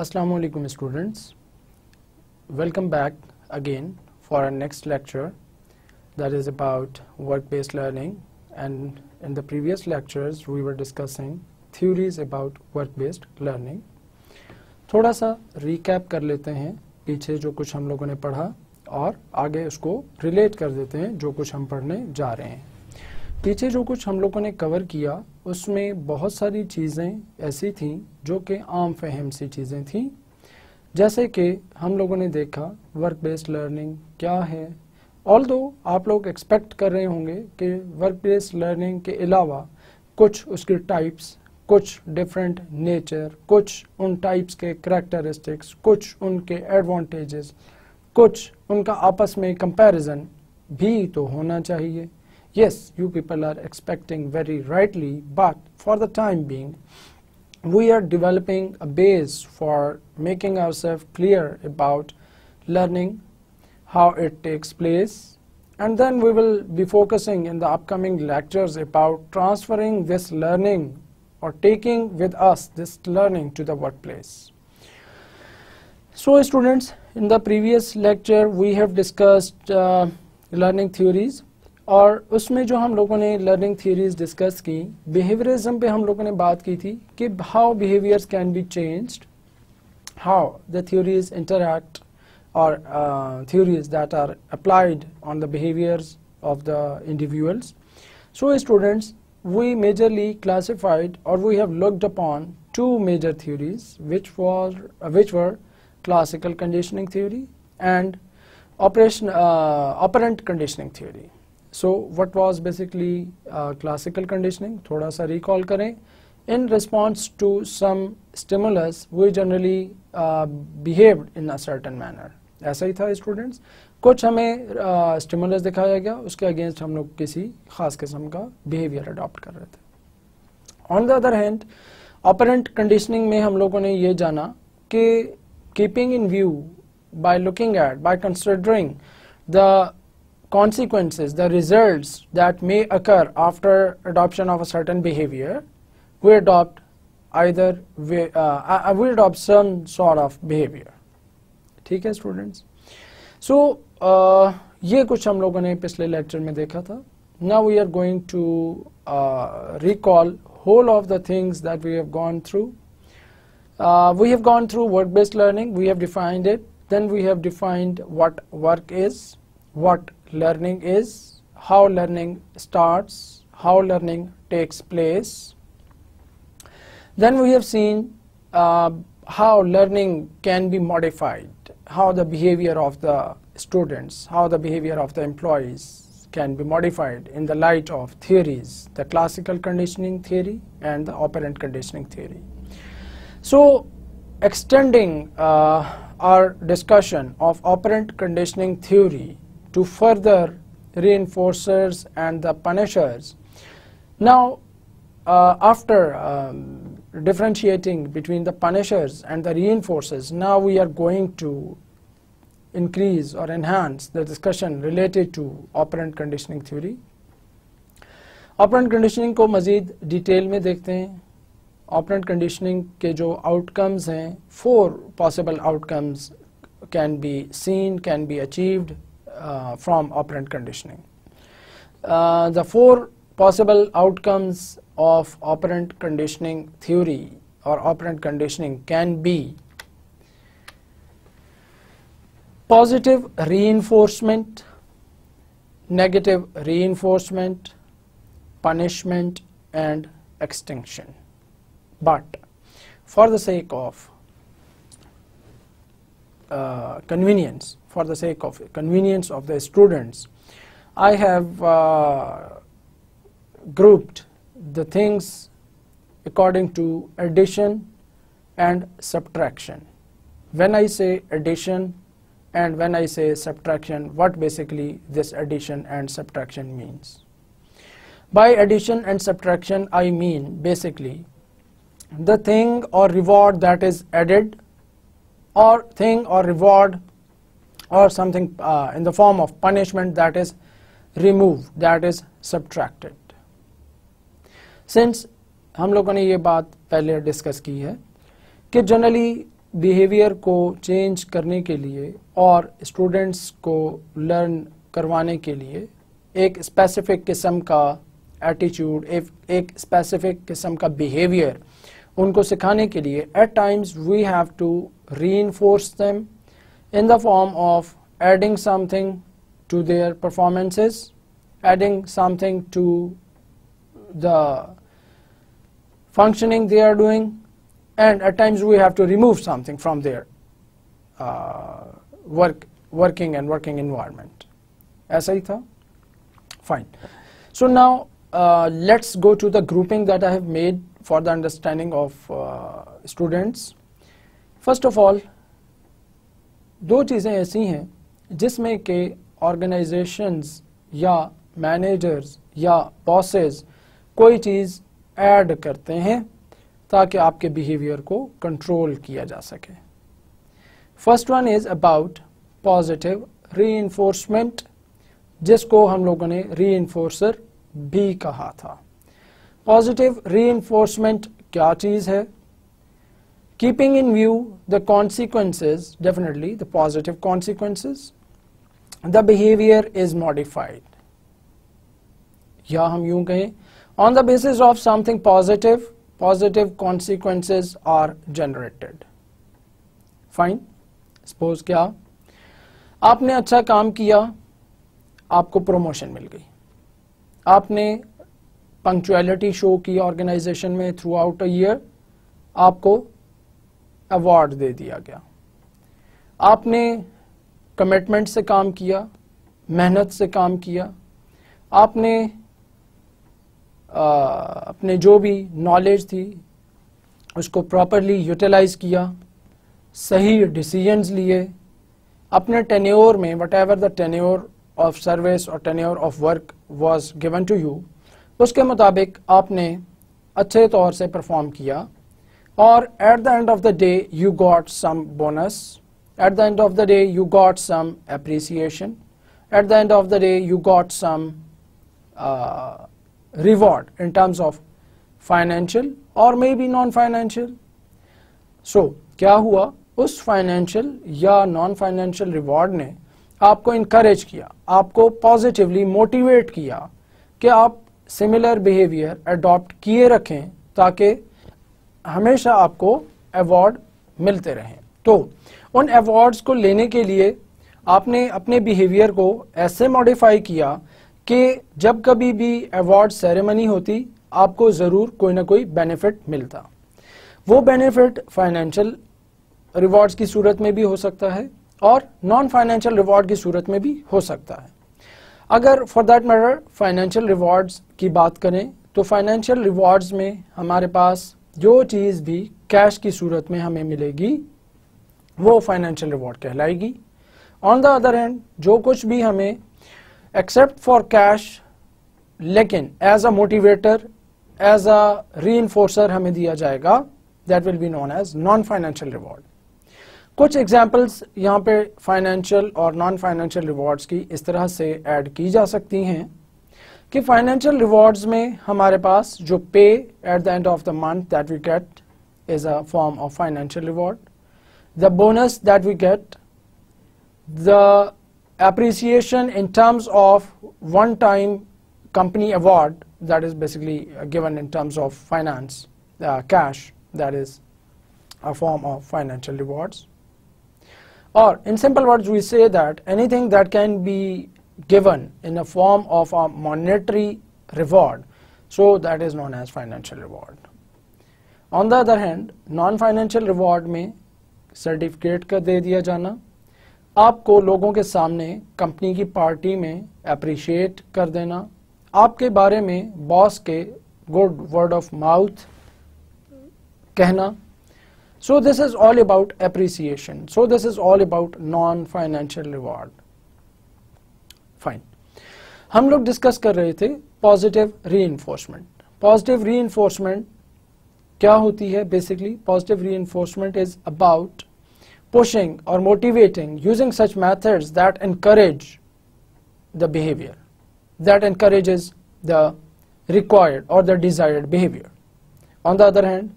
Assalamu alaikum students, welcome back again for our next lecture that is about work-based learning, and in the previous lectures we were discussing theories about work-based learning. थोड़ा सा recap कर लेते हैं पीछे जो कुछ हम लोगों ने पढ़ा और आगे उसको relate कर देते हैं जो कुछ हम पढ़ने जा रहे हैं। पीछे जो कुछ हम लोगों ने कवर किया उसमें बहुत सारी चीज़ें ऐसी थीं जो कि आम फहम सी चीज़ें थीं, जैसे कि हम लोगों ने देखा वर्क बेस्ड लर्निंग क्या है। ऑल्दो आप लोग एक्सपेक्ट कर रहे होंगे कि वर्क बेस्ड लर्निंग के अलावा कुछ उसके टाइप्स, कुछ डिफरेंट नेचर, कुछ उन टाइप्स के करैक्टरिस्टिक्स, कुछ उनके एडवांटेजेस, कुछ उनका आपस में कंपैरिजन भी तो होना चाहिए। Yes, you people are expecting very rightly, but for the time being, we are developing a base for making ourselves clear about learning, how it takes place, and then we will be focusing in the upcoming lectures about transferring this learning or taking with us this learning to the workplace. So students, in the previous lecture we have discussed learning theories, और उसमें जो हम लोगों ने learning theories discuss की, behaviourism पे हम लोगों ने बात की थी कि how behaviours can be changed, how the theories interact और theories that are applied on the behaviours of the individuals. So students, we majorly classified or we have looked upon two major theories which were classical conditioning theory and operant conditioning theory. So what was basically classical conditioning? थोड़ा सा recall करें. In response to some stimulus, we generally behaved in a certain manner. ऐसा ही था students. कुछ हमें stimulus दिखाया गया, उसके against हम लोग किसी खास किस्म का behavior adopt कर रहे थे. On the other hand, operant conditioning में हम लोगों ने ये जाना कि keeping in view, by considering the consequences, the results that may occur after adoption of a certain behavior, we adopt some sort of behavior. ठीक है students? So ये कुछ हम लोगों ने पिछले lecture में देखा था. Now we are going to recall whole of the things that we have gone through. We have gone through work-based learning. We have defined it. Then we have defined what work is, what learning is, how learning starts, how learning takes place. Then we have seen how learning can be modified, how the behavior of the students, how the behavior of the employees can be modified in the light of theories, the classical conditioning theory and the operant conditioning theory. So extending our discussion of operant conditioning theory to further reinforcers and the punishers. Now after differentiating between the punishers and the reinforcers, now we are going to increase or enhance the discussion related to operant conditioning theory. Operant conditioning को मज़ीद detail में देखते हैं. Operant conditioning के जो outcomes हैं, 4 possible outcomes can be seen, can be achieved from operant conditioning. The 4 possible outcomes of operant conditioning theory or operant conditioning can be positive reinforcement, negative reinforcement, punishment and extinction. But for the sake of convenience, for the sake of convenience of the students, I have grouped the things according to addition and subtraction. When I say addition and when I say subtraction, what basically this addition and subtraction means? By addition and subtraction, I mean basically the thing or reward that is added, or thing or reward or something in the form of punishment that is removed, that is subtracted. Since हम लोगों ने ये बात पहले discuss की है कि generally behaviour को चेंज करने के लिए और स्टूडेंट्स को लर्न करवाने के लिए एक स्पेसिफिक किस्म का एटीट्यूड, एक स्पेसिफिक किस्म का बिहेवियर उनको सिखाने के लिए at times we have to reinforce them in the form of adding something to their performances, adding something to the functioning they are doing, and at times we have to remove something from their working environment. ऐसा ही था. Fine. So now let's go to the grouping that I have made for the understanding of students. First of all, दो चीज़ें ऐसी हैं जिसमें के organizations या managers या bosses कोई चीज़ ऐड करते हैं ताकि आपके बिहेवियर को कंट्रोल किया जा सके. First one is about positive reinforcement, जिसको हम लोगों ने रीइंफोर्सर भी कहा था. पॉजिटिव रीइंफोर्समेंट क्या चीज है? Keeping in view the consequences, definitely the positive consequences, the behaviour is modified. या हम यूं कहें, on the basis of something positive, positive consequences are generated. Fine. Suppose क्या, आपने अच्छा काम किया, आपको प्रमोशन मिल गई. आपने पंक्चुअलिटी शो की ऑर्गेनाइजेशन में थ्रू आउट अ ईयर, आपको अवार्ड दे दिया गया. आपने कमिटमेंट से काम किया, मेहनत से काम किया, आपने अपने जो भी नॉलेज थी उसको प्रॉपरली यूटिलाइज किया, सही डिसीजंस लिए, अपने टेन्योर में whatever the tenure of service और tenure of work was given to you, उसके मुताबिक आपने अच्छे तौर से परफॉर्म किया और at the end of the day you got some bonus, at the end of the day you got some appreciation, at the end of the day you got some reward in terms of financial or maybe non-financial. So क्या हुआ, उस financial या non-financial reward ने आपको encourage किया, आपको positively motivate किया कि आप similar behavior adopt किए रखें ताकि हमेशा आपको award मिलते रहें. तो उन awards को लेने के लिए आपने अपने behavior को ऐसे modify किया कि जब कभी भी अवार्ड सेरेमनी होती आपको ज़रूर कोई ना कोई बेनिफिट मिलता. वो बेनिफिट फाइनेंशियल रिवॉर्ड्स की सूरत में भी हो सकता है और नॉन फाइनेंशियल रिवॉर्ड की सूरत में भी हो सकता है. अगर for that matter financial rewards की बात करें तो फाइनेंशियल रिवॉर्ड्स में हमारे पास जो चीज़ भी कैश की सूरत में हमें मिलेगी वो फाइनेंशियल रिवॉर्ड कहलाएगी. ऑन द अदर हैंड जो कुछ भी हमें एक्सेप्ट फॉर कैश लेकिन as a motivator, as a reinforcer हमें दिया जाएगा, that will be known as non financial reward. कुछ एग्जांपल्स यहाँ पे फाइनेंशियल और नॉन फाइनेंशियल रिवॉर्ड्स की इस तरह से ऐड की जा सकती हैं कि फाइनेंशियल रिवॉर्ड्स में हमारे पास जो pay at the end of the month that we get is a form of financial reward, the bonus that we get, the appreciation in terms of one-time company award that is basically given in terms of finance, cash, that is a form of financial rewards. Or in simple words we say that anything that can be given in a form of a monetary reward, so that is known as financial reward. On the other hand, non-financial reward में certificate का दे दिया जाना, आपको लोगों के सामने company की party में अप्रिशिएट कर देना, आपके बारे में बॉस के गुड वर्ड ऑफ माउथ कहना. So this is all about appreciation. So this is all about non financial reward. Fine. हम लोग डिस्कस कर रहे थे पॉजिटिव रीइंफोर्समेंट. पॉजिटिव रीइंफोर्समेंट क्या होती है? Basically positive reinforcement is about pushing or motivating using such methods that encourage the behavior, that encourages the required or the desired behavior. On the other hand,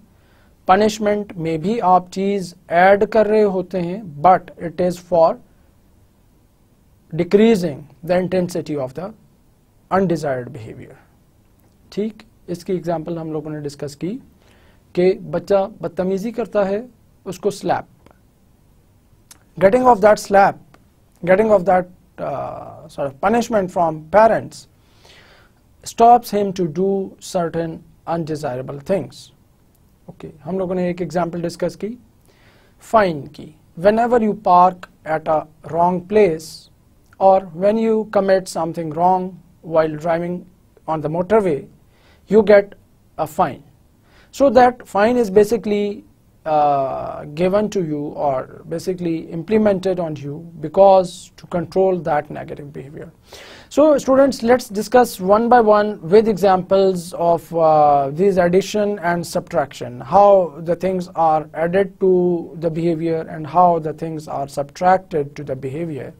punishment में भी आप चीज add कर रहे होते हैं, but it is for decreasing the intensity of the undesired behaviour. ठीक, इसकी एग्जांपल हम लोगों ने डिस्कस की कि बच्चा बदतमीजी करता है, उसको slab, getting of that slap, getting of that sort of punishment from parents stops him to do certain undesirable things. Okay, हम लोगों ने एक एग्जाम्पल डिस्कस की फाइन की। whenever you park at a wrong place or when you commit something wrong while driving on the motorway, you get a fine. So that fine is basically given to you or basically implemented on you because to control that negative behavior. So students, let's discuss one by one with examples of these addition and subtraction, how the things are added to the behavior and how the things are subtracted to the behavior.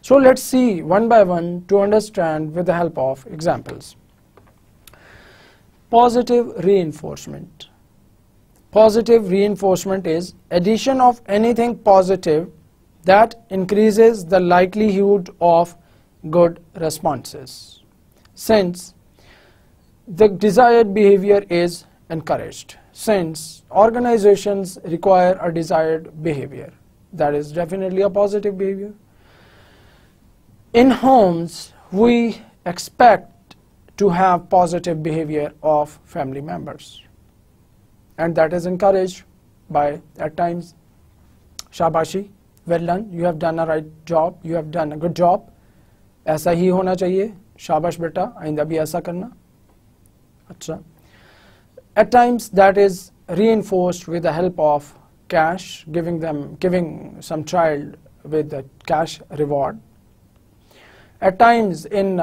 So let's see one by one to understand with the help of examples. Positive reinforcement. Positive reinforcement is addition of anything positive that increases the likelihood of good responses, since the desired behavior is encouraged. Since organizations require a desired behavior, that is definitely a positive behavior. In homes, we expect to have positive behavior of family members, and that is encouraged by at times shabashi, well done, you have done a right job, you have done a good job, ऐसा ही होना चाहिए, शाबाश बेटा, आइंदा भी ऐसा करना, अच्छा. At times that is reinforced with the help of cash, giving some child with the cash reward. At times in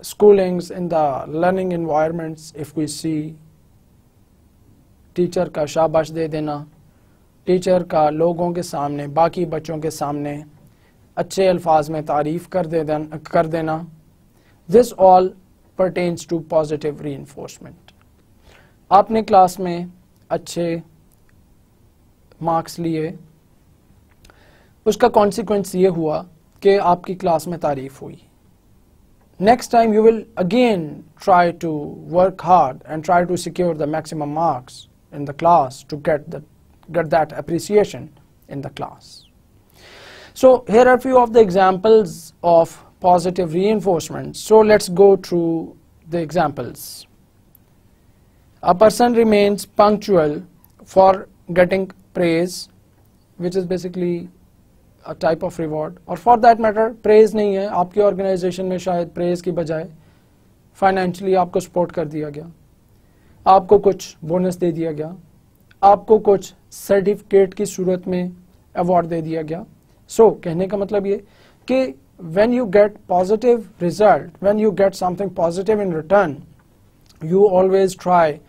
schoolings, in the learning environments, if we see teacher का शाबाश दे देना, टीचर का लोगों के सामने, बाकी बच्चों के सामने अच्छे अल्फाज में तारीफ कर देना, this all pertains to positive reinforcement. आपने क्लास में अच्छे मार्क्स लिए, उसका कॉन्सिक्वेंस ये हुआ कि आपकी क्लास में तारीफ हुई. Next time you will again try to work hard and try to secure the maximum marks in the class to get that appreciation in the class. So here are a few of the examples of positive reinforcement. So let's go through the examples. A person remains punctual for getting praise, which is basically a type of reward, or for that matter praise नहीं है, आपकी organization में शायद praise की बजाय financially आपको support कर दिया गया, आपको कुछ बोनस दे दिया गया, आपको कुछ सर्टिफिकेट की सूरत में अवार्ड दे दिया गया. सो कहने का मतलब ये कि when you get positive result, when you get something positive in return, you always try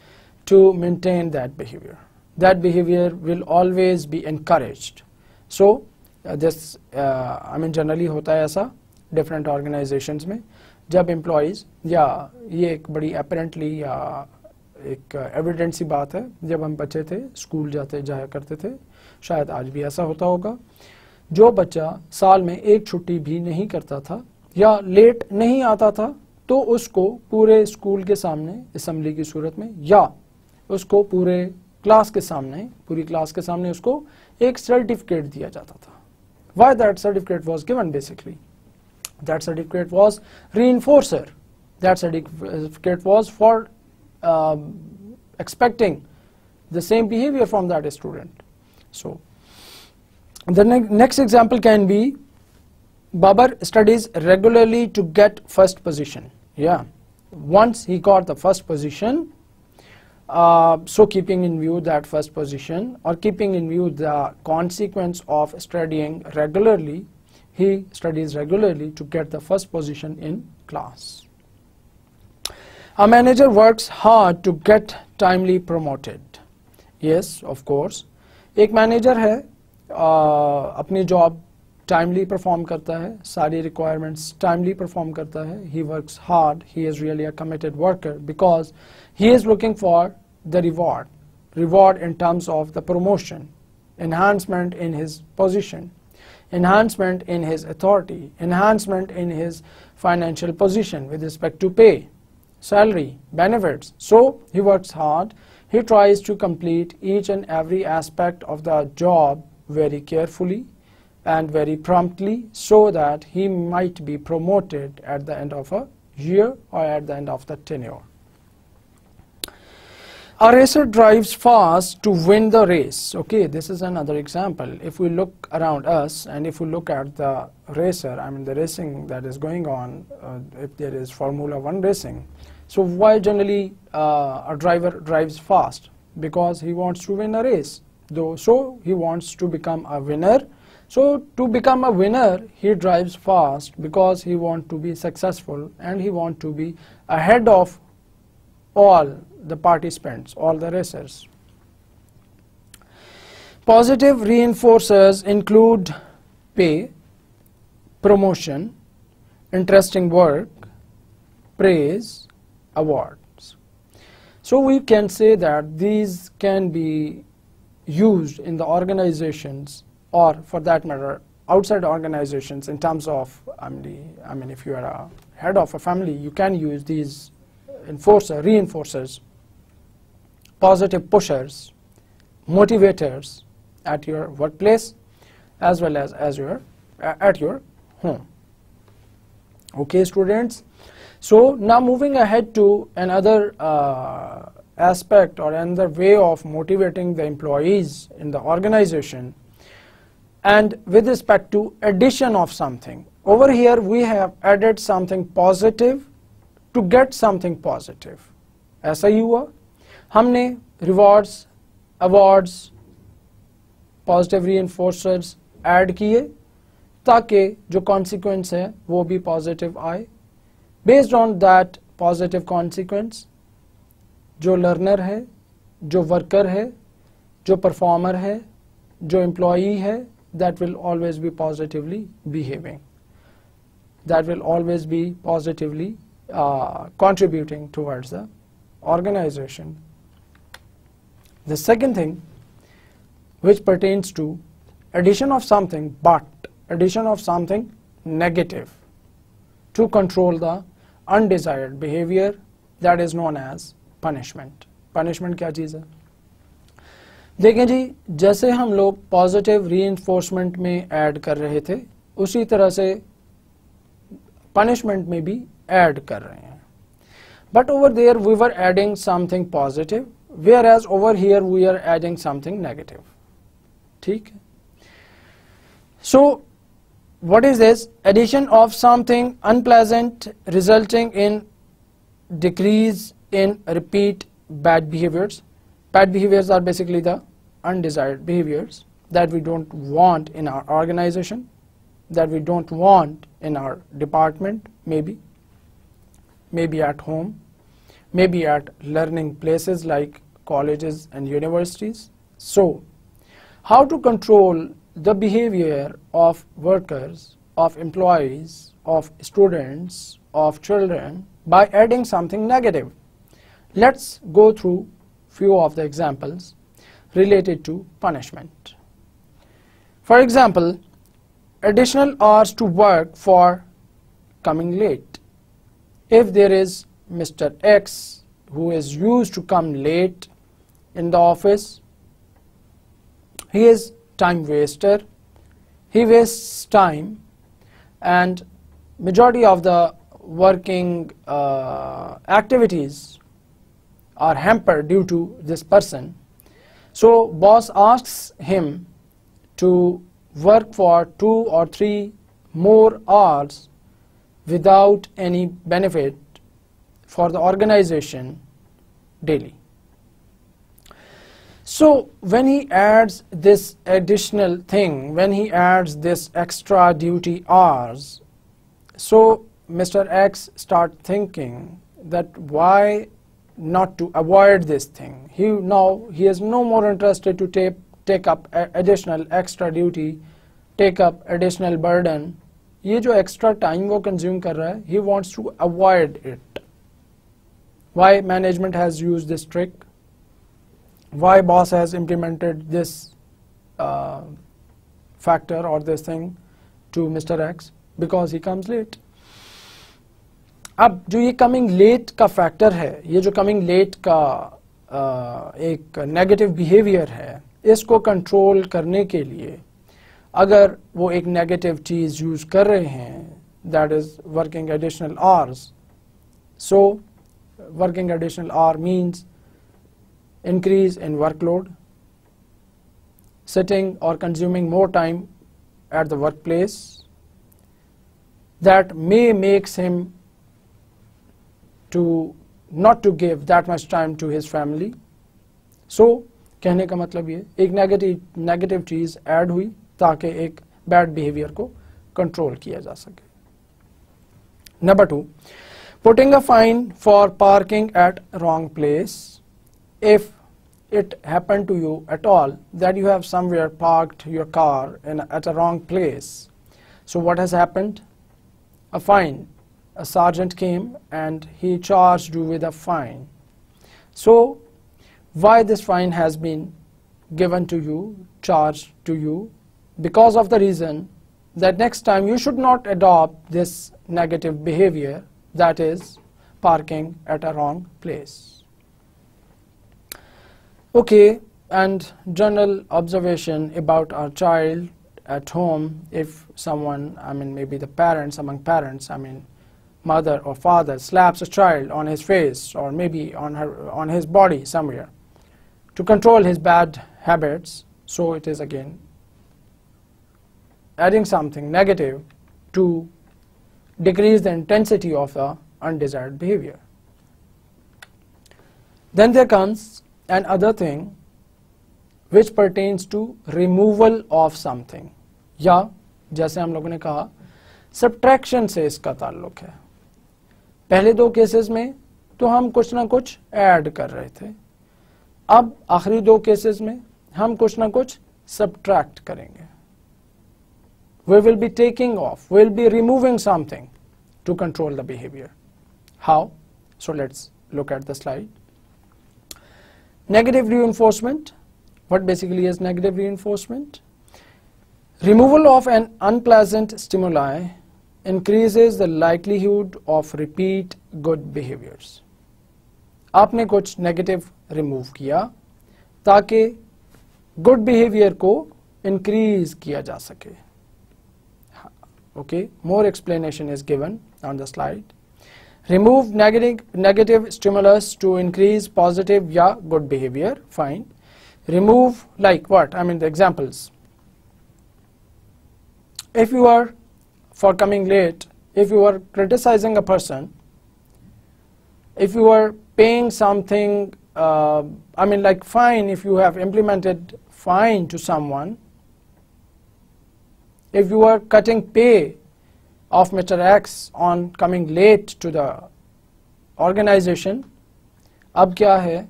to maintain that behavior. That behavior will always be encouraged. So this I mean generally होता है ऐसा different organizations में, जब employees, या ये एक बड़ी apparently या एक एविडेंट सी बात है, जब हम बच्चे थे स्कूल जाया करते थे, शायद आज भी ऐसा होता होगा, जो बच्चा साल में एक छुट्टी भी नहीं करता था या लेट नहीं आता था, तो उसको पूरे स्कूल के सामने असेंबली की सूरत में या उसको पूरे क्लास के सामने, पूरी क्लास के सामने उसको एक सर्टिफिकेट दिया जाता था. Why that certificate was given? Basically that certificate was reinforcer. That certificate was for expecting the same behavior from that student. So the next example can be Babar studies regularly to get first position. Yeah, once he got the first position, so keeping in view that first position, or keeping in view the consequence of studying regularly, he studies regularly to get the first position in class. A manager works hard to get timely promoted. Yes, of course. एक manager है, अपनी job timely perform करता है, सारी requirements timely perform करता है. He works hard. He is really a committed worker because he is looking for the reward. reward in terms of the promotion, enhancement in his position, enhancement in his authority, enhancement in his financial position with respect to pay, salary, benefits. So he works hard. He tries to complete each and every aspect of the job very carefully and very promptly, so that he might be promoted at the end of a year or at the end of the tenure. A racer drives fast to win the race. Okay, this is another example. If we look around us and if we look at the racer, I mean the racing that is going on, if there is Formula 1 racing, so why generally a driver drives fast? Because he wants to win a race. So he wants to become a winner. So to become a winner, he drives fast because he wants to be successful and he wants to be ahead of all the participants, all the racers. Positive reinforcers include pay, promotion, interesting work, praise, awards. So we can say that these can be used in the organizations, or for that matter outside organizations, in terms of I mean if you are a head of a family, you can use these reinforcers, positive pushers, motivators at your workplace as well as at your home. Okay, students. So now moving ahead to another aspect or another way of motivating the employees in the organization, and with respect to addition of something. Over here we have added something positive to get something positive. ऐसा ही हुआ, हमने rewards, awards, positive reinforcers add किए ताकि जो consequence है वो भी positive आए. Based on that positive consequence, जो learner है, जो worker है, जो performer है, जो employee है, that will always be positively behaving. That will always be positively contributing towards the organization. The second thing, which pertains to addition of something, but addition of something negative to control the undesired behavior, that is known as punishment. Punishment क्या चीज़ है? देखें जी, जैसे हम लोग positive reinforcement में add कर रहे थे, उसी तरह से पनिशमेंट में भी ऐड कर रहे हैं. But over there we were adding something positive, whereas over here we are adding something negative. ठीक है. सो what is this? Addition of something unpleasant resulting in decrease in repeat bad behaviors. Bad behaviors are basically the undesired behaviors that we don't want in our organization, that we don't want in our department, maybe at home, maybe at learning places like colleges and universities. So how to control the behavior of workers, of employees, of students, of children by adding something negative? Let's go through few of the examples related to punishment. For example, additional hours to work for coming late. If there is Mr. X who is used to come late in the office, he is time waster, he wastes time, and majority of the working activities are hampered due to this person. So boss asks him to work for 2 or 3 more hours without any benefit for the organization daily. So when he adds this additional thing, when he adds this extra duty hours, so Mr. X start thinking that why not to avoid this thing. He is no more interested to take up additional extra duty, take up additional burden. ये जो extra time वो consume कर रहा है, he wants to avoid it. Why management has used this trick? why boss has implemented this factor or this thing to Mr. X? Because he comes late. अब जो ये coming late का factor है, ये जो कमिंग लेट का एक negative behaviour है, इसको कंट्रोल करने के लिए अगर वो एक नेगेटिव चीज़ यूज़ कर रहे हैं, that is working additional hours. So working additional hour means increase in workload, sitting or consuming more time at the workplace, that may makes him to not to give that much time to his family. So कहने का मतलब ये एक negative चीज़ add हुई ताकि एक bad behaviour को control किया जा सके. Number 2, putting a fine for parking at wrong place. If it happened to you at all that you have somewhere parked your car at a wrong place, so what has happened? A fine. A sergeant came and he charged you with a fine. So why this fine has been given to you, charged to you? Because of the reason that next time you should not adopt this negative behavior, that is parking at a wrong place. Okay, and general observation about our child at home. If someone, maybe the parents, among parents, mother or father slaps a child on his face or maybe on his body somewhere to control his bad habits, so it is again adding something negative to decrease the intensity of the undesired behavior. Then there comes another thing which pertains to removal of something, या जैसे हम लोगों ने कहा subtraction से इसका ताल्लुक है. पहले दो केसेस में तो हम कुछ ना कुछ ऐड कर रहे थे, अब आखिरी दो केसेस में हम कुछ ना कुछ subtract करेंगे. We will be taking off, we will be removing something to control the behavior. How? So let's look at the slide. Negative reinforcement. What basically is negative reinforcement? Removal of an unpleasant stimuli increases the likelihood of repeat good behaviors. आपने कुछ negative remove किया ताकि good behavior को increase किया जा सके. Okay, more explanation is given on the slide. Remove negative stimulus to increase positive या good behavior. Fine. Remove like what? The examples. If you are, for coming late, if you are criticizing a person, if you are paying something, like fine, if you have implemented fine to someone, if you are cutting pay of Mr. X on coming late to the organization, अब क्या है,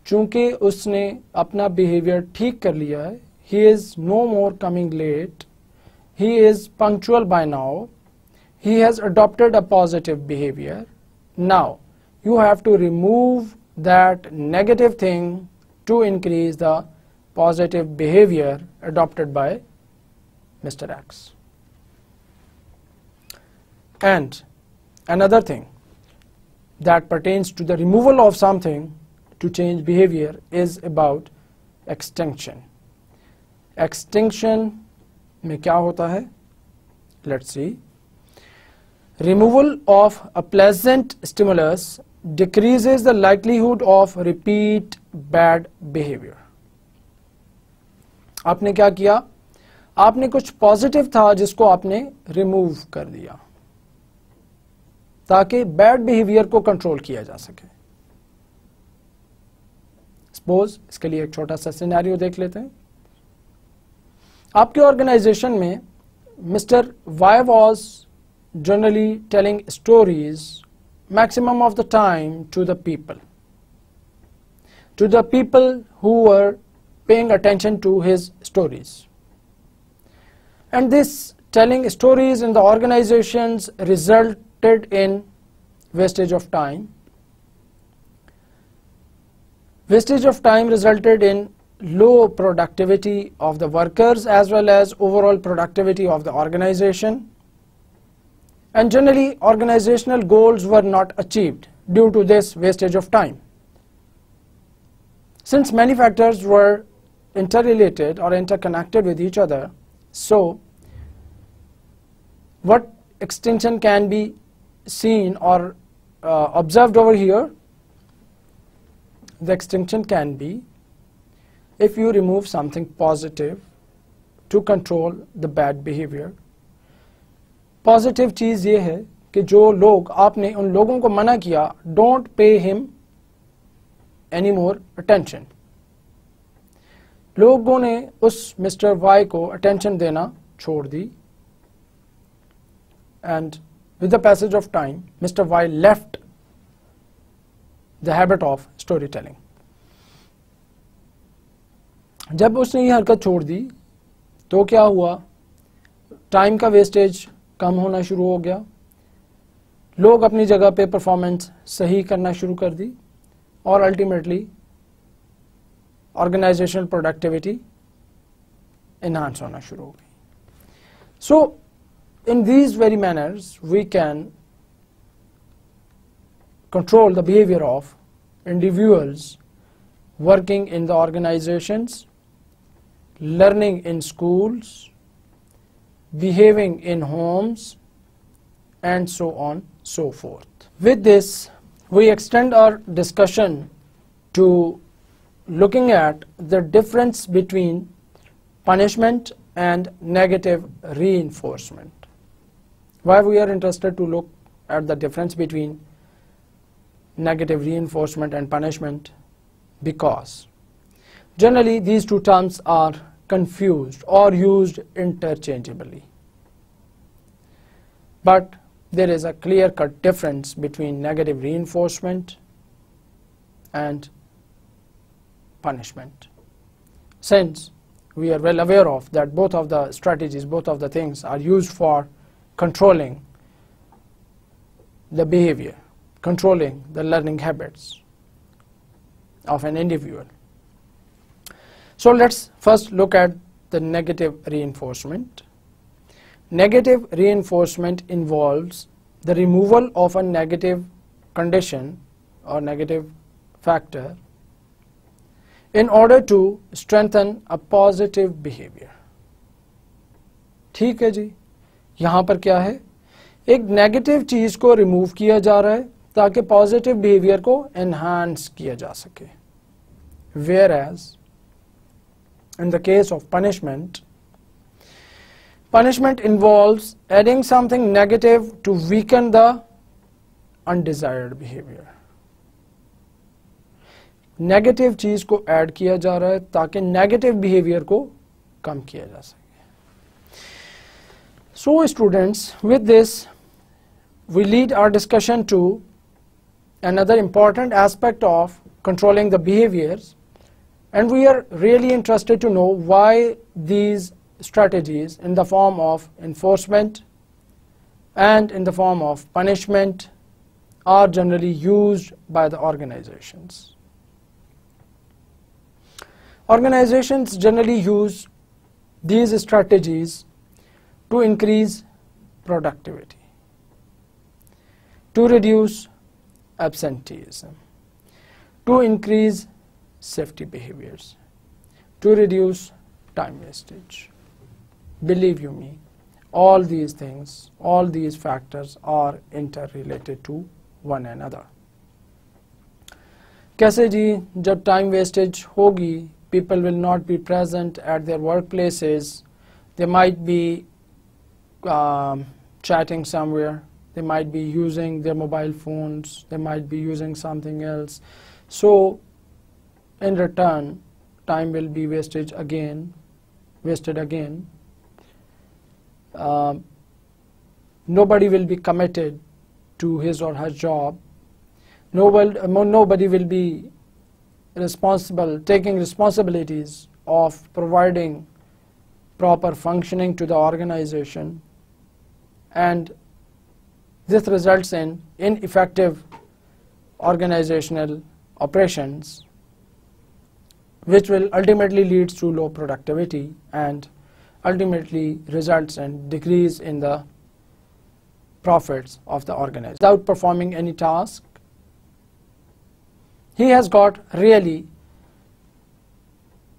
चूंकि उसने अपना behavior ठीक कर लिया है, he is no more coming late, he is punctual by now, he has adopted a positive behavior. Now you have to remove that negative thing to increase the positive behavior adopted by Mr. X. And another thing that pertains to the removal of something to change behavior is about extinction. Extinction में क्या होता है? Let's see. Removal of a pleasant stimulus decreases the likelihood of repeat bad behavior. आपने क्या किया? आपने कुछ positive था जिसको आपने रिमूव कर दिया ताकि बैड बिहेवियर को कंट्रोल किया जा सके. सपोज इसके लिए एक छोटा सा सिनेरियो देख लेते हैं. आपके ऑर्गेनाइजेशन में Mr Y was generally telling stories maximum of the time to the people who were paying attention to his stories. And this telling stories in the organizations resulted in wastage of time, Wastage of time resulted in low productivity of the workers as well as overall productivity of the organization, and generally organizational goals were not achieved due to this wastage of time. Since many factors were interrelated or interconnected with each other, so what extinction can be seen or observed over here? The extinction can be if you remove something positive to control the bad behavior. Positive चीज़ ये है कि जो लोग आपने उन लोगों को मना किया, don't pay him any more attention. लोगों ने उस मिस्टर वाई को attention देना छोड़ दी, and with the passage of time, Mr. Y left the habit of storytelling. जब उसने ये हरकत छोड़ दी तो क्या हुआ? टाइम का वेस्टेज कम होना शुरू हो गया, लोग अपनी जगह पे परफॉर्मेंस सही करना शुरू कर दी और अल्टीमेटली ऑर्गेनाइजेशनल प्रोडक्टिविटी एनहांस होना शुरू हो गई. सो in these very manners we can control the behavior of individuals working in the organizations, learning in schools, behaving in homes, and so on, so forth. With this, we extend our discussion to looking at the difference between punishment and negative reinforcement. Why we are interested to look at the difference between negative reinforcement and punishment? Because generally these two terms are confused or used interchangeably. But there is a clear-cut difference between negative reinforcement and punishment. Since we are well aware of that both of the strategies, both of the things are used for controlling the behavior, controlling the learning habits of an individual. So let's first look at the negative reinforcement. Negative reinforcement involves the removal of a negative condition or negative factor in order to strengthen a positive behavior. ठीक है जी, यहाँ पर क्या है? एक negative चीज को remove किया जा रहा है ताकि पॉजिटिव बिहेवियर को एनहांस किया जा सके. Whereas in the case of punishment, punishment involves adding something negative to weaken the undesired behavior. Negative चीज को ऐड किया जा रहा है ताकि नेगेटिव बिहेवियर को कम किया जा सके. So students, with this we lead our discussion to another important aspect of controlling the behaviors, and we are really interested to know why these strategies in the form of enforcement and in the form of punishment are generally used by the organizations. Organizations generally use these strategies to increase productivity, to reduce absenteeism, to increase safety behaviors, to reduce time wastage. Believe you me, all these things, all these factors are interrelated to one another. कैसे जी, जब time wastage होगी, people will not be present at their workplaces, they might be chatting somewhere, they might be using their mobile phones, they might be using something else. So in return, time will be wasted again. Nobody will be committed to his or her job. Nobody will be taking responsibilities of providing proper functioning to the organization, and this results in ineffective organizational operations which will ultimately leads to low productivity and ultimately results in decrease in the profits of the organization. Without performing any task, he has got really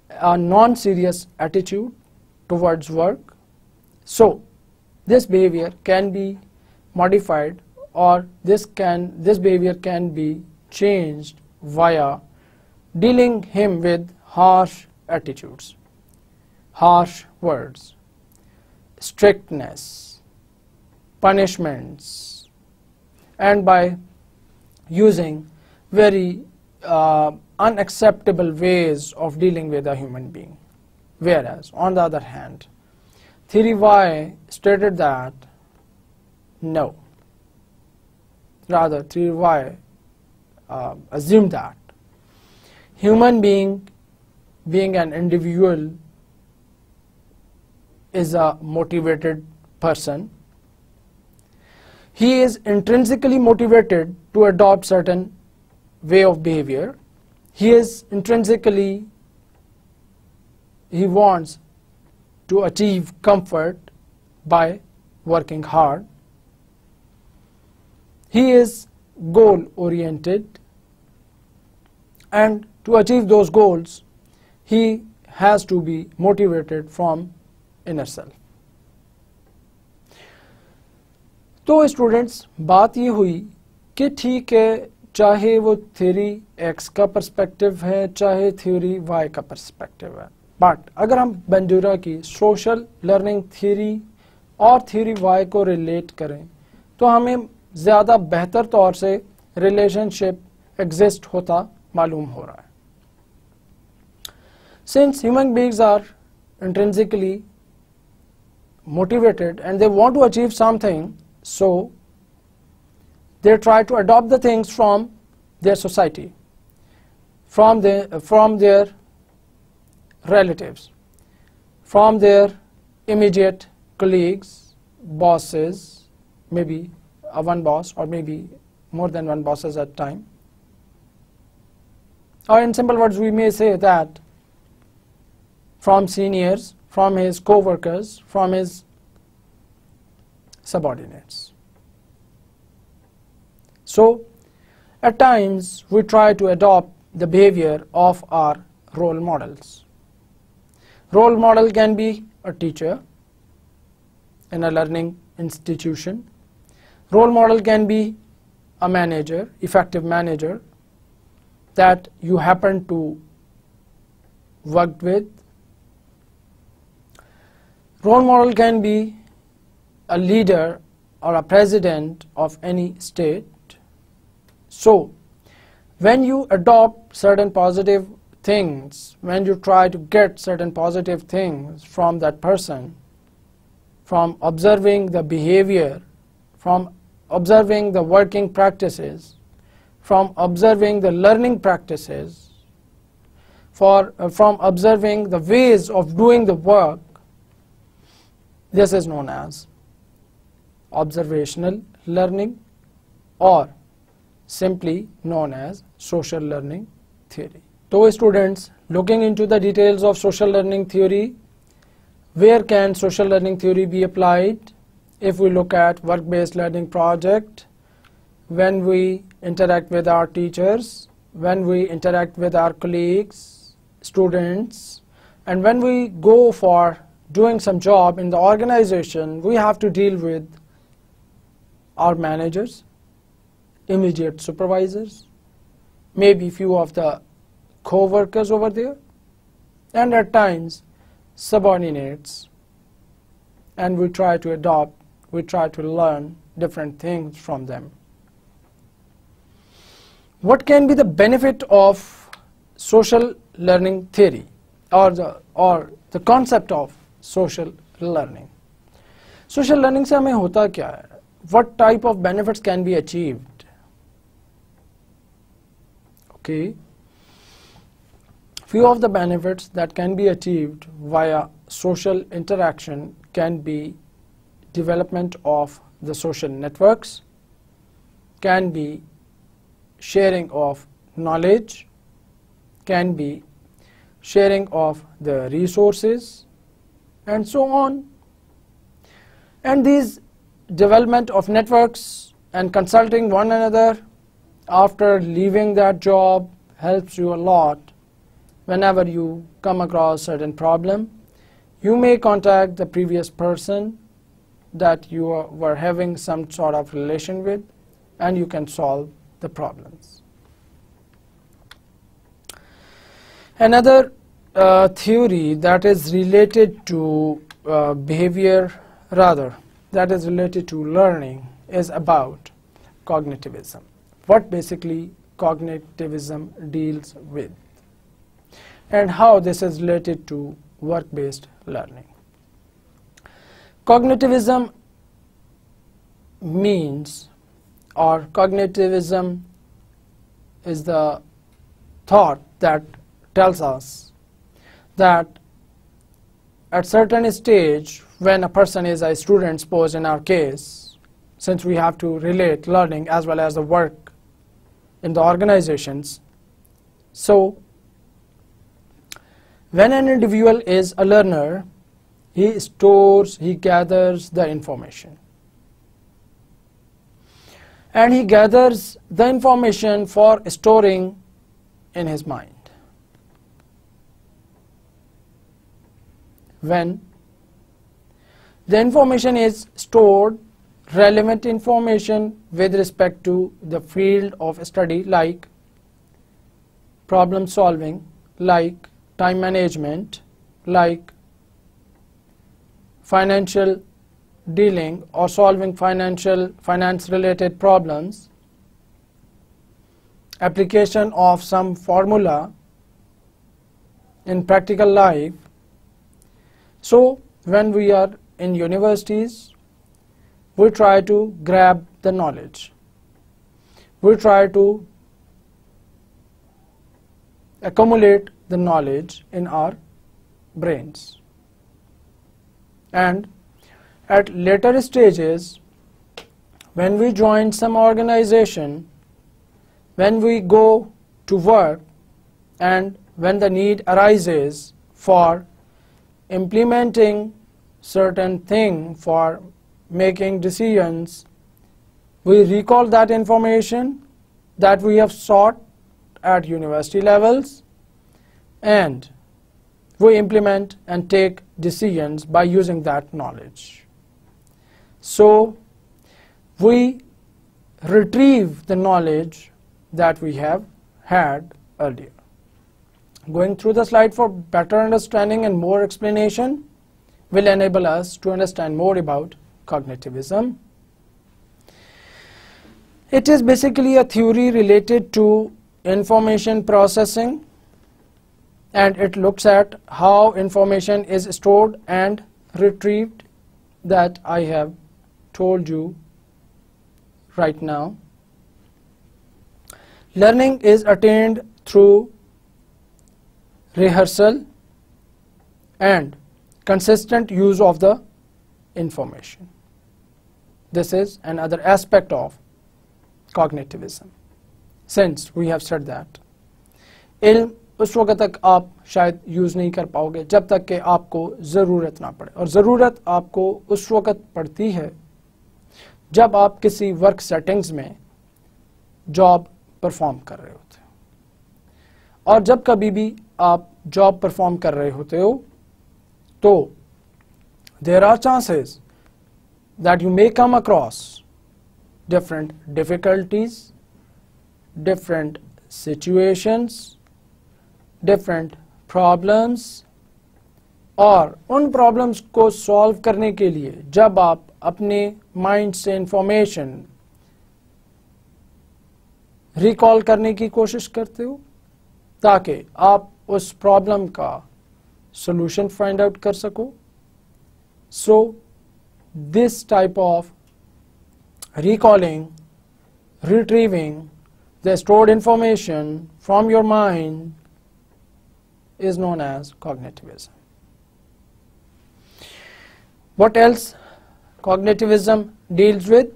a non-serious attitude towards work. So this behavior can be modified, or this behavior can be changed via dealing him with harsh attitudes, harsh words, strictness, punishments, and by using very unacceptable ways of dealing with a human being. Whereas, on the other hand, theory Y stated that no. Rather, theory Y assumed that human being an individual is a motivated person. He is intrinsically motivated to adopt certain way of behavior. He wants to achieve comfort by working hard. He is goal oriented, and to achieve those goals he has to be motivated from inner self. तो students, बात ये हुई कि ठीक है, चाहे वो theory x का पर्सपेक्टिव है, चाहे थ्योरी वाई का पर्सपेक्टिव है, बट अगर हम बंजूरा की सोशल लर्निंग थ्योरी और थ्योरी वाई को रिलेट करें तो हमें ज़्यादा बेहतर तौर से रिलेशनशिप एग्जिस्ट होता मालूम हो रहा है. Since human beings are intrinsically motivated and they want to achieve something, so they try to adopt the things from their society, from their relatives, from their immediate colleagues, bosses, maybe one boss or maybe more than one bosses at a time. Or in simple words, we may say that from seniors, from his co-workers, from his subordinates. So at times we try to adopt the behavior of our role models. Role model can be a teacher in a learning institution. Role model can be a manager, effective manager that you happen to work with. Role model can be a leader or a president of any state. So when you adopt certain positive things, when you try to get certain positive things from that person, from observing the behavior, from observing the working practices, from observing the learning practices, from observing the ways of doing the work, this is known as observational learning, or simply known as social learning theory. So students, looking into the details of social learning theory, where can social learning theory be applied? If we look at work-based learning project, when we interact with our teachers, when we interact with our colleagues, students, and when we go for doing some job in the organization, we have to deal with our managers, immediate supervisors, maybe few of the co-workers over there, and at times subordinates, and we try to learn different things from them. What can be the benefit of social learning theory, or the concept of social learning? Social learning से हमें होता क्या है? What type of benefits can be achieved? Okay, few of the benefits that can be achieved via social interaction can be development of the social networks, can be sharing of knowledge, can be sharing of the resources, and so on. And these development of networks and consulting one another after leaving that job helps you a lot. Whenever you come across certain problem, you may contact the previous person that you were having some sort of relation with, and you can solve the problems. Another theory that is related to behavior, rather, that is related to learning, is about cognitivism. What basically cognitivism deals with, and how this is related to work-based learning. Cognitivism means, or cognitivism is the thought that tells us that at certain stage, when a person is a student, suppose in our case, since we have to relate learning as well as the work in the organizations, so when an individual is a learner, he stores, he gathers the information. And he gathers the information for storing in his mind. When the information is stored, relevant information with respect to the field of study, like problem solving, like time management, like financial dealing or solving finance related problems, application of some formula in practical life. So when we are in universities, we try to grab the knowledge. We try to accumulate the knowledge in our brains. And at later stages, when we join some organization, when we go to work, and when the need arises for implementing certain thing, for making decisions, we recall that information that we have sought at university levels, and we implement and take decisions by using that knowledge. So we retrieve the knowledge that we have had earlier. Going through the slide for better understanding and more explanation will enable us to understand more about cognitivism. It is basically a theory related to information processing, and it looks at how information is stored and retrieved, that I have told you right now. Learning is attained through rehearsal and consistent use of the information. This is another aspect of cognitivism. Since we have said that इल्म उस वक्त तक आप शायद use नहीं कर पाओगे जब तक कि आपको ज़रूरत ना पड़े, और ज़रूरत आपको उस वक्त पड़ती है जब आप किसी वर्क सेटिंग्स में जॉब परफॉर्म कर रहे होते हो। और जब कभी भी आप जॉब परफॉर्म कर रहे होते हो तो there are chances that you may come across different difficulties, different situations, different problems, और उन प्रॉब्लम्स को सॉल्व करने के लिए जब आप अपने माइंड से इंफॉर्मेशन रिकॉल करने की कोशिश करते हो ताकि आप उस प्रॉब्लम का सॉल्यूशन फाइंड आउट कर सको। So this type of recalling, retrieving the stored information from your mind is known as cognitivism. What else cognitivism deals with?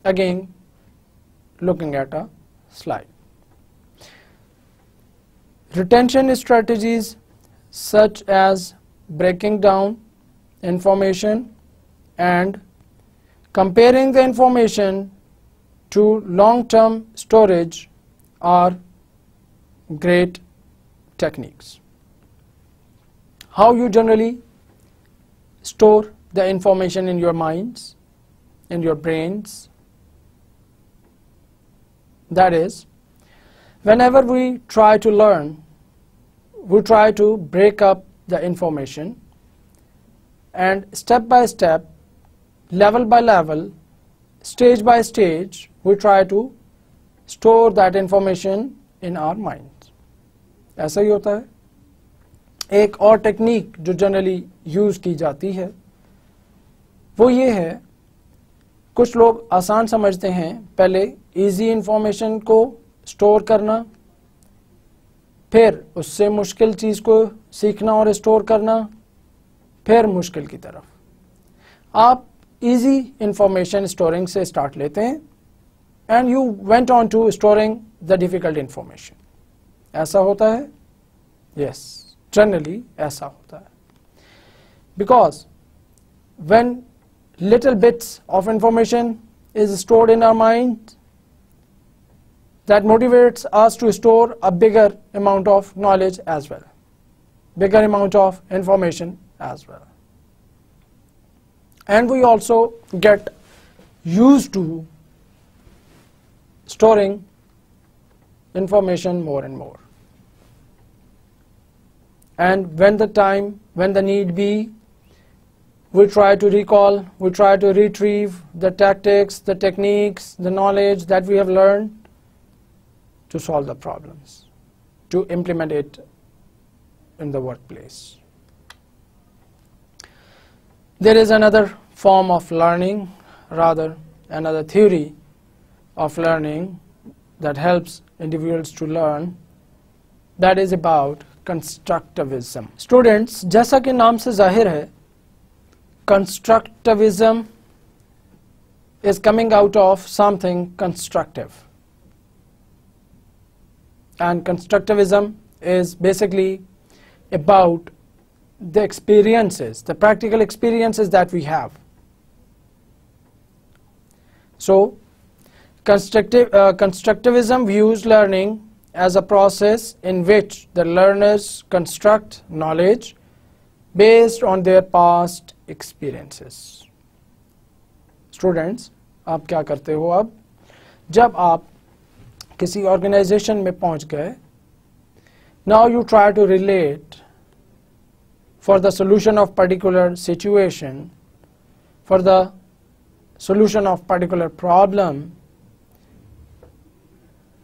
Again, looking at a slide. Retention strategies such as breaking down information and comparing the information to long-term storage are great techniques. How you generally store the information in your minds, in your brains? That is, whenever we try to learn, we try to break up the information and step by step, level by level, stage by stage, we try to store that information in our minds. ऐसा ही होता है. एक और technique जो generally use की जाती है वो ये है, कुछ लोग आसान समझते हैं पहले इजी इंफॉर्मेशन को स्टोर करना, फिर उससे मुश्किल चीज को सीखना और स्टोर करना, फिर मुश्किल की तरफ. आप इजी इंफॉर्मेशन स्टोरिंग से स्टार्ट लेते हैं and you went on to storing the difficult information. ऐसा होता है? यस, जनरली ऐसा होता है. Because when little bits of information is stored in our mind, that motivates us to store a bigger amount of knowledge as well, bigger amount of information as well. And we also get used to storing information more and more. And when the need be, we try to recall, we try to retrieve the tactics, the techniques, the knowledge that we have learned to solve the problems, to implement it in the workplace. There is another form of learning, rather another theory of learning that helps individuals to learn, that is about constructivism. Students, जैसा कि नाम से जाहिर है, constructivism is coming out of something constructive, and constructivism is basically about the experiences, the practical experiences that we have. So constructivism views learning as a process in which the learners construct knowledge based on their past experiences. Students, आप क्या करते हो अब? जब आप किसी organization में पहुंच गए, now you try to relate for the solution of particular situation, for the solution of particular problem,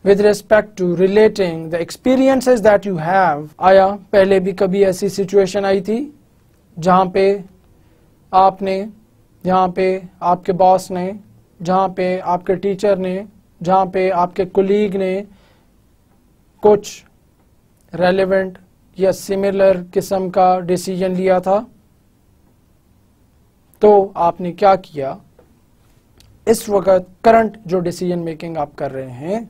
with respect to relating the experiences that you have. आया पहले भी कभी ऐसी situation आई थी जहाँ पे आपने, जहाँ पे आपके बॉस ने, जहाँ पे आपके टीचर ने, जहाँ पे आपके कोलीग ने कुछ रेलेवेंट या सिमिलर किस्म का डिसीजन लिया था, तो आपने क्या किया? इस वक्त करंट जो डिसीजन मेकिंग आप कर रहे हैं,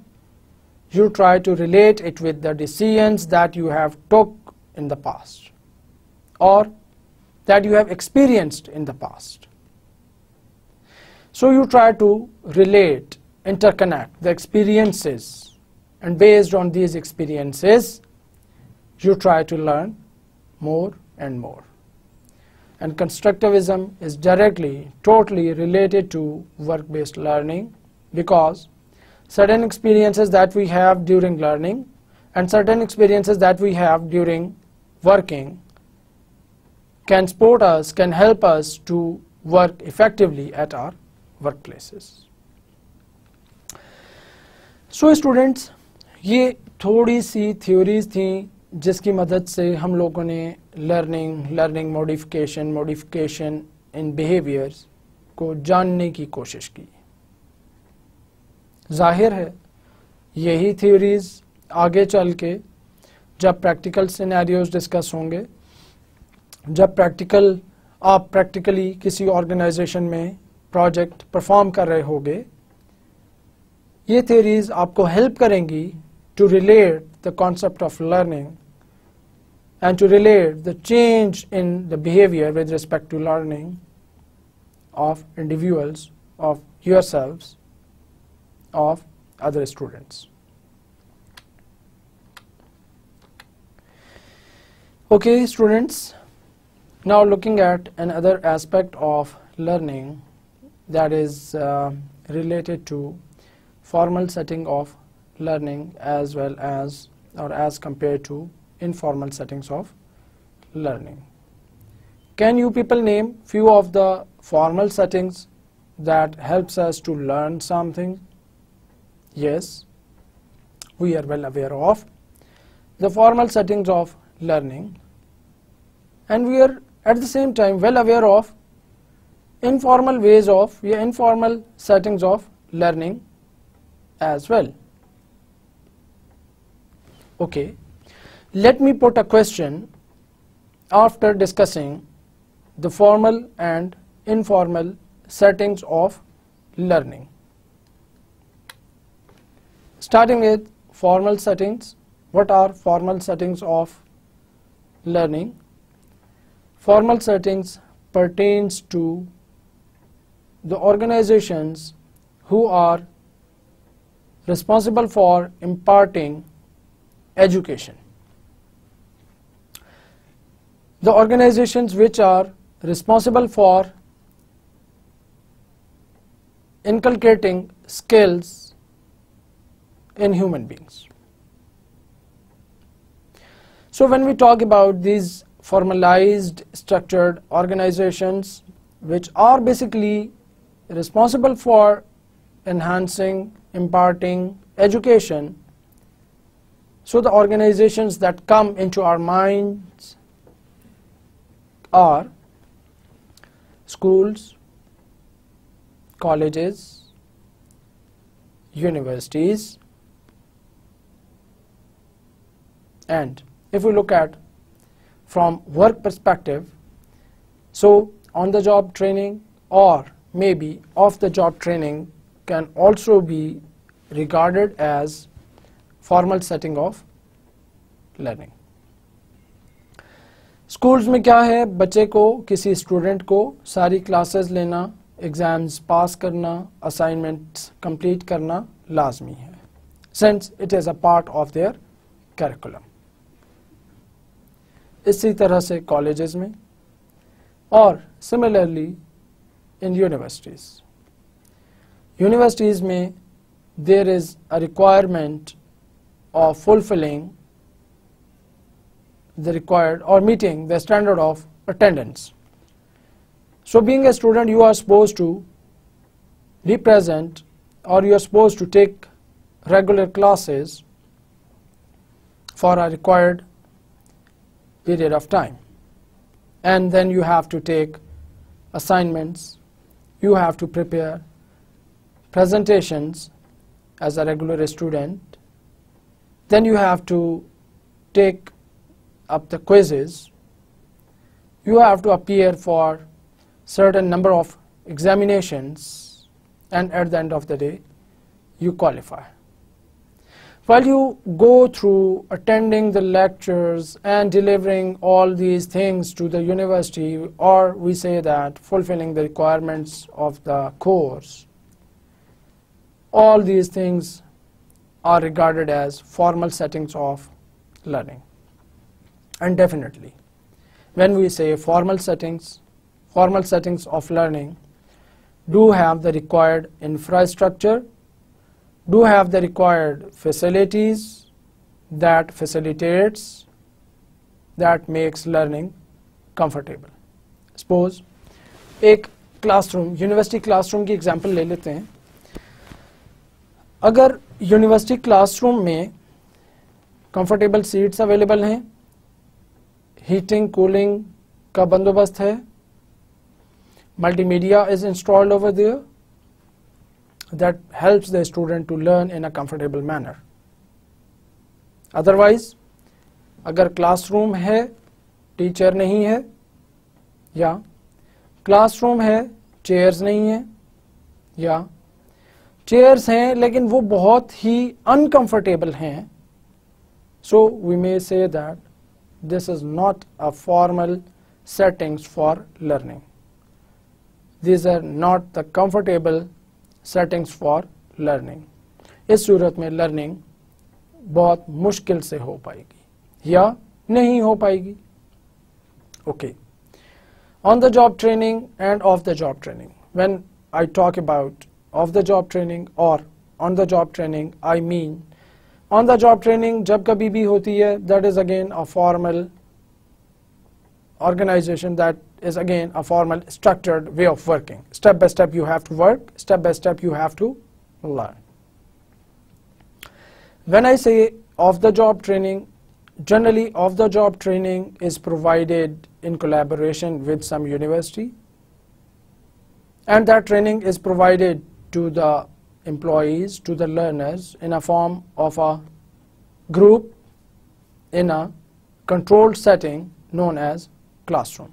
you try to relate it with the decisions that you have took in the past or that you have experienced in the past. So you try to relate, interconnect the experiences, and based on these experiences you try to learn more and more. And constructivism is directly, totally related to work-based learning, because certain experiences that we have during learning and certain experiences that we have during working can support us, can help us to work effectively at our workplaces. So students, ये थोड़ी सी theories थी जिसकी मदद से हम लोगों ने learning modification in behaviors को जानने की कोशिश की. जाहिर है यही थ्योरीज आगे चल के जब प्रैक्टिकल सिनेरियोज डिस्कस होंगे, जब आप प्रैक्टिकली किसी ऑर्गेनाइजेशन में प्रोजेक्ट परफॉर्म कर रहे होगे, ये थ्योरीज आपको हेल्प करेंगी to relate the concept of learning and to relate the change in the behavior with respect to learning of individuals, of yourselves, of other students. Okay, students, now looking at another aspect of learning that is related to formal setting of learning as well as or as compared to informal settings of learning. Can you people name few of the formal settings that helps us to learn something? Yes, we are well aware of the formal settings of learning, and we are at the same time well aware of informal ways of informal settings of learning as well. Okay, let me put a question after discussing the formal and informal settings of learning. Starting with formal settings. What are formal settings of learning? Formal settings pertains to the organizations who are responsible for imparting education. The organizations which are responsible for inculcating skills in human beings. So when we talk about these formalized structured organizations which are basically responsible for enhancing, imparting education, so the organizations that come into our minds are schools, colleges, universities, and if we look at from work perspective, so on-the-job training or maybe off-the-job training can also be regarded as formal setting of learning. Schools में क्या है, बच्चे को, किसी student को सारी classes लेना, exams पास करना, असाइनमेंट्स कंप्लीट करना लाजमी है, since it is a part of their curriculum. इसी तरह से कॉलेजेस में और सिमिलरली इन यूनिवर्सिटीज़ में there is a requirement of fulfilling the required or meeting the standard of attendance. So being a student, you are supposed to be present or you are supposed to take regular classes for a required period of time, and then you have to take assignments, you have to prepare presentations as a regular student. Then you have to take up the quizzes, you have to appear for certain number of examinations, and at the end of the day you qualify. While you go through attending the lectures and delivering all these things to the university, or we say that fulfilling the requirements of the course, all these things are regarded as formal settings of learning. And definitely, when we say formal settings of learning do have the required infrastructure, do have the required facilities that facilitates, that makes learning comfortable. Suppose एक classroom, university classroom की example ले लेते हैं. अगर university classroom में comfortable seats available हैं, heating cooling का बंदोबस्त है, multimedia is installed over there, that helps the student to learn in a comfortable manner. Otherwise, अगर क्लासरूम है, टीचर नहीं है, या क्लासरूम है, चेयर्स नहीं है, या चेयर्स हैं लेकिन वो बहुत ही अनकंफर्टेबल हैं, So we may say that this is not a formal settings for learning. These are not the comfortable settings for learning. इस सूरत में learning बहुत मुश्किल से हो पाएगी या नहीं हो पाएगी. Okay. On the job training and off the job training. When I talk about off the job training or on the job training, I mean on the job training जब कभी भी होती है, that is again a formal organization, that is again a formal structured way of working. Step by step you have to work, step by step you have to learn. When I say off the job training, generally off the job training is provided in collaboration with some university, and that training is provided to the employees, to the learners in a form of a group in a controlled setting known as classroom.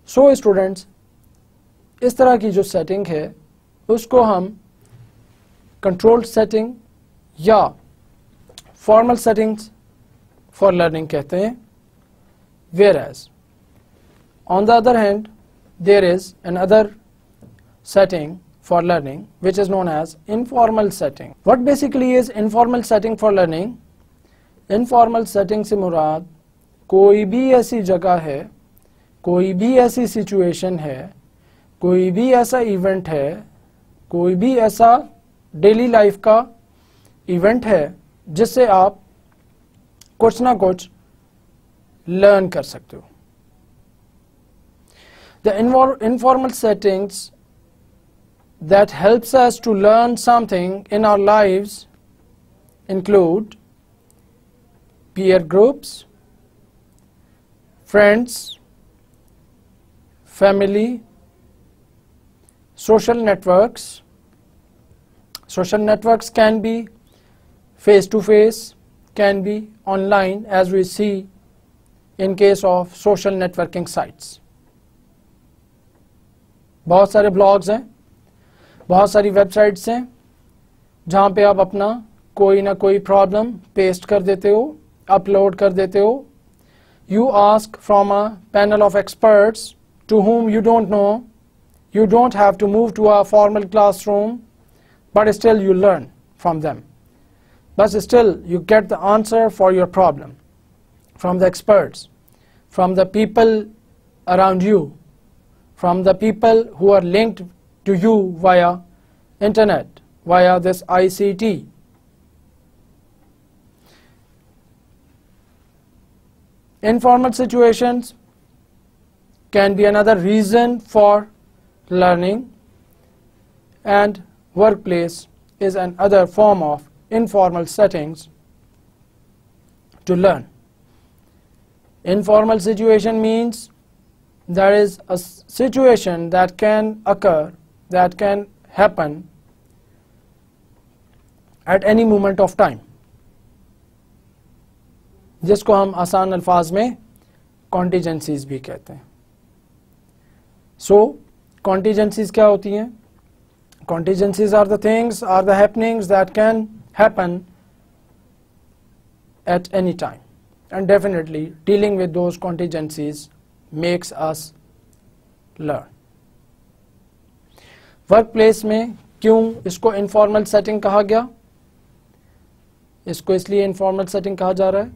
So students, इस तरह की जो setting है उसको हम controlled setting या formal settings for learning कहते हैं, whereas on the other hand there is another setting for learning which is known as informal setting. What basically is informal setting for learning? Informal setting से मुराद कोई भी ऐसी जगह है, कोई भी ऐसी सिचुएशन है, कोई भी ऐसा इवेंट है, कोई भी ऐसा डेली लाइफ का इवेंट है जिससे आप कुछ ना कुछ लर्न कर सकते हो. The informal settings that helps us to learn something in our lives include peer groups, friends, family, social networks. Social networks can be face-to-face, can be online, as we see in case of social networking sites. बहुत सारे blogs हैं, बहुत सारी websites हैं जहाँ पे आप अपना कोई ना कोई प्रॉब्लम पेस्ट कर देते हो, अपलोड कर देते हो. You ask from a panel of experts to whom you don't know. You don't have to move to a formal classroom, but still you learn from them. But still you get the answer for your problem from the experts, from the people around you, from the people who are linked to you via internet, via this ICT. Informal situations can be another reason for learning, and workplace is another form of informal settings to learn. Informal situation means there is a situation that can occur, that can happen at any moment of time, जिसको हम आसान अल्फाज में contingencies भी कहते हैं. So contingencies क्या होती हैं? Contingencies are the things, are the happenings that can happen at any time, and definitely dealing with those contingencies makes us learn. Workplace में क्यों इसको informal setting कहा गया? इसको इसलिए informal setting कहा जा रहा है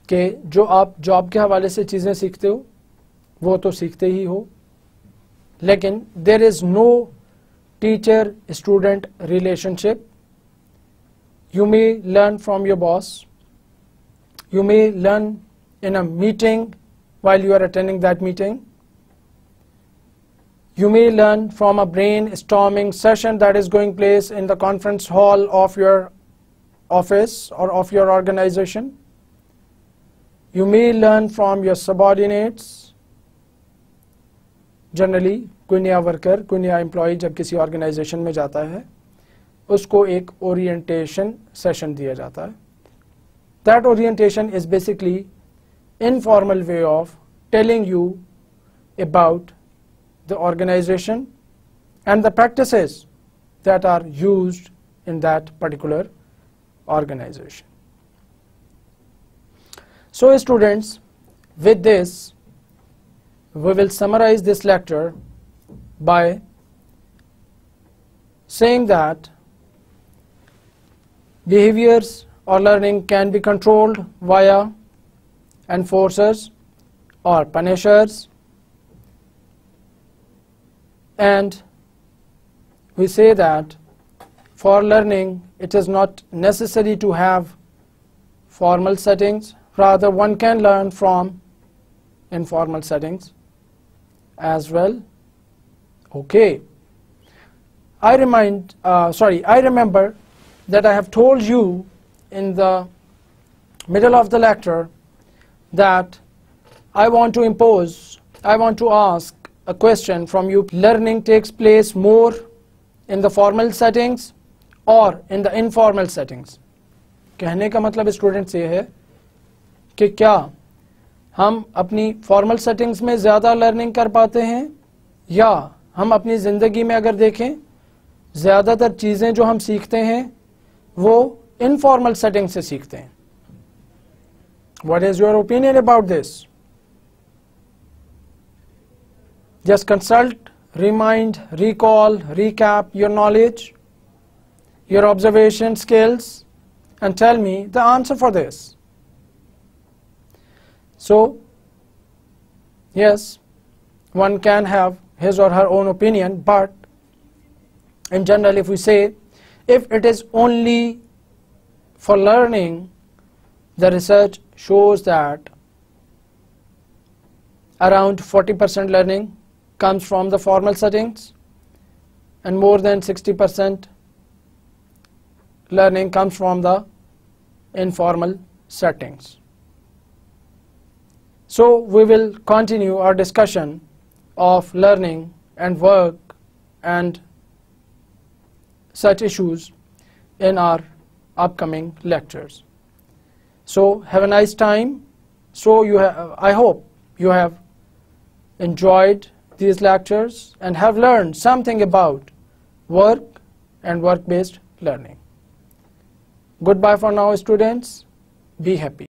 कि जो आप जॉब के हवाले से चीज़ें सीखते हो वो तो सीखते ही हो, लेकिन there is no teacher student relationship. You may learn from your boss, you may learn in a meeting while you are attending that meeting, you may learn from a brainstorming session that is going place in the conference hall of your office or of your organization. You may learn from your subordinates. Generally, कोई नया worker, कोई नया employee जब किसी organisation में जाता है उसको एक ओरिएंटेशन सेशन दिया जाता है. That orientation is basically informal way of telling you about the organization and the practices that are used in that particular organization. So students, with this we will summarize this lecture by saying that behaviors or learning can be controlled via enforcers or punishers, and we say that for learning it is not necessary to have formal settings, rather one can learn from informal settings as well. Okay, I remember that I have told you in the middle of the lecture that I want to ask a question from you. Learning takes place more in the formal settings or in the informal settings. कहने का मतलब students ये है कि क्या हम अपनी formal settings में ज़्यादा लर्निंग कर पाते हैं, या हम अपनी ज़िंदगी में अगर देखें ज़्यादातर चीज़ें जो हम सीखते हैं वो इनफॉर्मल सेटिंग से सीखते हैं. What is your opinion about this? Just consult, remind, recall, recap your knowledge, your observation skills, and tell me the answer for this. So, yes, one can have his or her own opinion, but in general, if we say, if it is only for learning, the research shows that around 40% learning comes from the formal settings and more than 60% learning comes from the informal settings. So we will continue our discussion of learning and work and such issues in our upcoming lectures. So have a nice time. So I hope you have enjoyed these lectures and have learned something about work and work-based learning. Goodbye for now, students. Be happy.